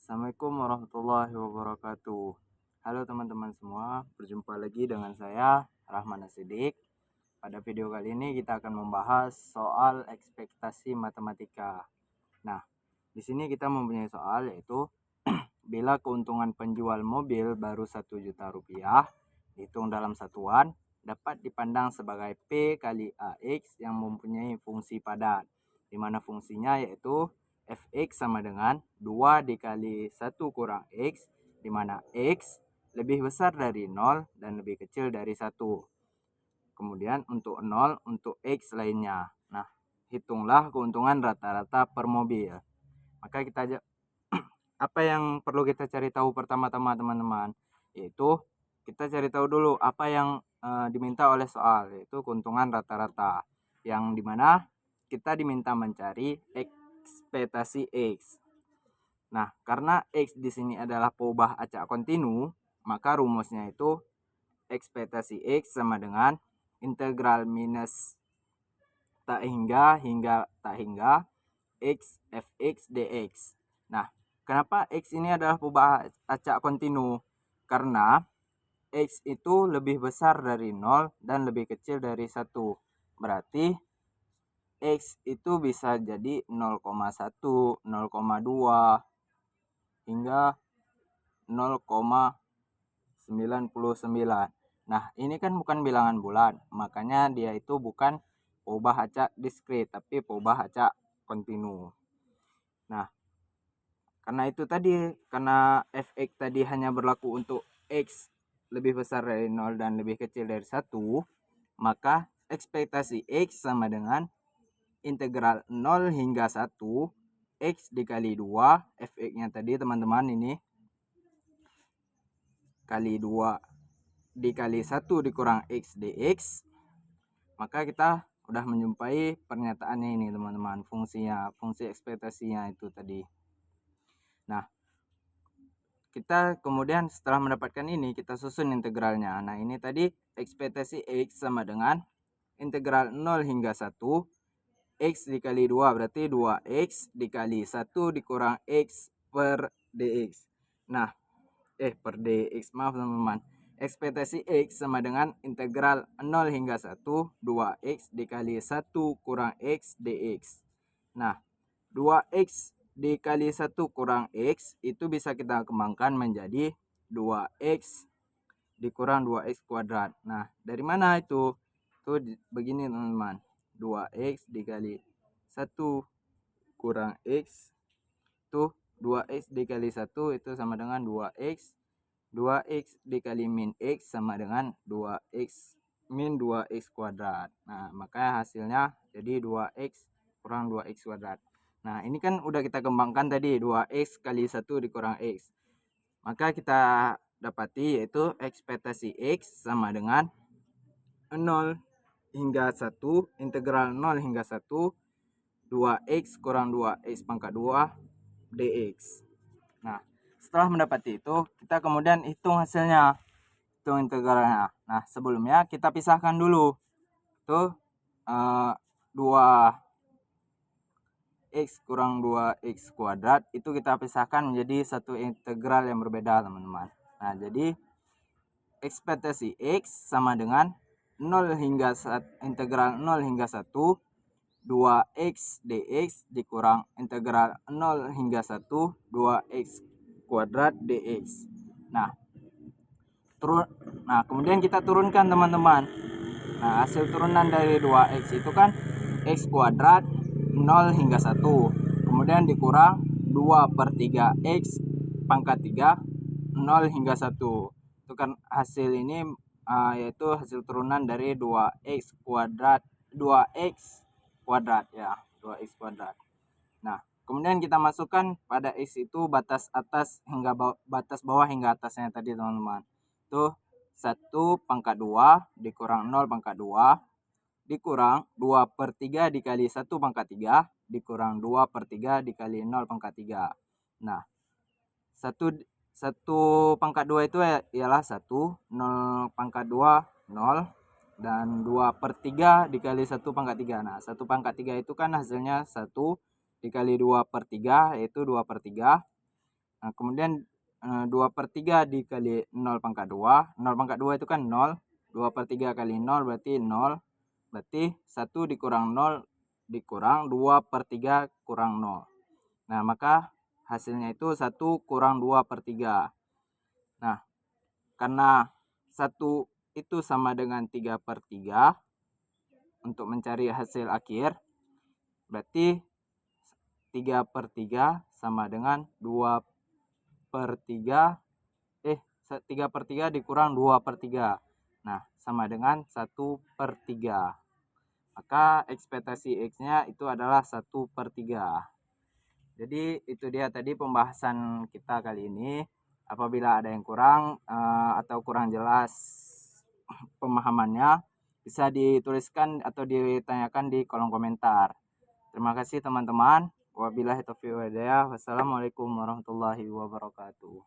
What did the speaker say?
Assalamualaikum warahmatullahi wabarakatuh. Halo teman-teman semua, berjumpa lagi dengan saya Rahman Asidik. Pada video kali ini kita akan membahas soal ekspektasi matematika. Nah, di sini kita mempunyai soal yaitu bila keuntungan penjual mobil baru 1 juta rupiah dihitung dalam satuan dapat dipandang sebagai P kali AX yang mempunyai fungsi padat, di mana fungsinya yaitu fx sama dengan 2 dikali 1 kurang x, di mana x lebih besar dari 0 dan lebih kecil dari 1. Kemudian untuk 0 untuk x lainnya. Nah, hitunglah keuntungan rata-rata per mobil. Maka kita apa yang perlu kita cari tahu pertama-tama teman-teman, yaitu kita cari tahu dulu apa yang diminta oleh soal, yaitu keuntungan rata-rata, yang dimana kita diminta mencari ekspektasi X. Nah, karena X di sini adalah peubah acak kontinu, maka rumusnya itu ekspektasi X sama dengan integral minus tak hingga tak hingga X fx dx. Nah, kenapa X ini adalah peubah acak kontinu? Karena X itu lebih besar dari 0 dan lebih kecil dari 1. Berarti X itu bisa jadi 0,1, 0,2 hingga 0,99. Nah, ini kan bukan bilangan bulat, makanya dia itu bukan peubah acak diskrit, tapi peubah acak kontinu. Nah, karena itu tadi, karena fx tadi hanya berlaku untuk x lebih besar dari 0 dan lebih kecil dari 1, maka ekspektasi x sama dengan integral 0 hingga 1 x dikali 2, fx-nya tadi teman-teman ini kali 2 dikali 1 dikurang x dx. Maka kita udah menjumpai pernyataannya ini teman-teman, fungsi ekspektasinya itu tadi. Nah, kita kemudian setelah mendapatkan ini, kita susun integralnya. Nah, ini tadi ekspektasi X sama dengan integral 0 hingga 1 X dikali 2, berarti 2X dikali 1 dikurang X per dx. Nah, per dx, maaf teman-teman. Ekspektasi X sama dengan integral 0 hingga 1 2X dikali 1 kurang X dx. Nah, 2X dikali 1 kurang X itu bisa kita kembangkan menjadi 2X dikurang 2X kuadrat. Nah, dari mana itu? Itu begini teman-teman. 2X dikali 1 kurang X itu 2X dikali 1 itu sama dengan 2X. 2X dikali min X sama dengan 2X min 2X kuadrat. Nah, maka hasilnya jadi 2X kurang 2X kuadrat. Nah, ini kan udah kita kembangkan tadi 2X kali 1 dikurang X. Maka kita dapati yaitu ekspektasi X sama dengan 0 hingga 1 integral 0 hingga 1 2X kurang 2X pangkat 2 dx. Nah, setelah mendapati itu, kita kemudian hitung hasilnya, hitung integralnya. Nah, sebelumnya kita pisahkan dulu. Itu 2x kurang 2x kuadrat itu kita pisahkan menjadi satu integral yang berbeda teman-teman. Nah, jadi ekspektasi x sama dengan 0 hingga integral 0 hingga 1 2x dx dikurang integral 0 hingga 1 2x kuadrat dx. Nah, kemudian kita turunkan teman-teman. Nah, hasil turunan dari 2x itu kan x kuadrat 0 hingga 1. Kemudian dikurang 2 per 3x pangkat 3 0 hingga 1. Itu kan hasil ini yaitu hasil turunan dari 2x kuadrat 2x kuadrat ya, 2x kuadrat. Nah, kemudian kita masukkan pada x itu batas atas hingga batas bawah hingga atasnya tadi teman-teman. Itu 1 pangkat 2 dikurang 0 pangkat 2 dikurang 2 per 3 dikali 1 pangkat 3 dikurang 2 per 3 dikali 0 pangkat 3. Nah, 1 pangkat 2 itu ialah 1, 0 pangkat 2 0, dan 2 per 3 dikali 1 pangkat 3. Nah, 1 pangkat 3 itu kan hasilnya 1 dikali 2 per 3 yaitu 2 per 3. Nah, kemudian 2/3 dikali 0 pangkat 2. 0 pangkat 2 itu kan 0. 2/3 kali 0 berarti 0. Berarti 1 dikurang 0 dikurang 2/3 kurang 0. Nah, maka hasilnya itu 1 kurang 2/3. Nah, karena 1 itu sama dengan 3/3 untuk mencari hasil akhir, berarti 3/3 sama dengan 2/3 3/3 dikurang 2/3. Nah, sama dengan 1/3. Maka ekspektasi X-nya itu adalah 1/3. Jadi itu dia tadi pembahasan kita kali ini. Apabila ada yang kurang atau kurang jelas pemahamannya, bisa dituliskan atau ditanyakan di kolom komentar. Terima kasih teman-teman. Wabillahi taufiq wal hidayah. Wassalamualaikum warahmatullahi wabarakatuh.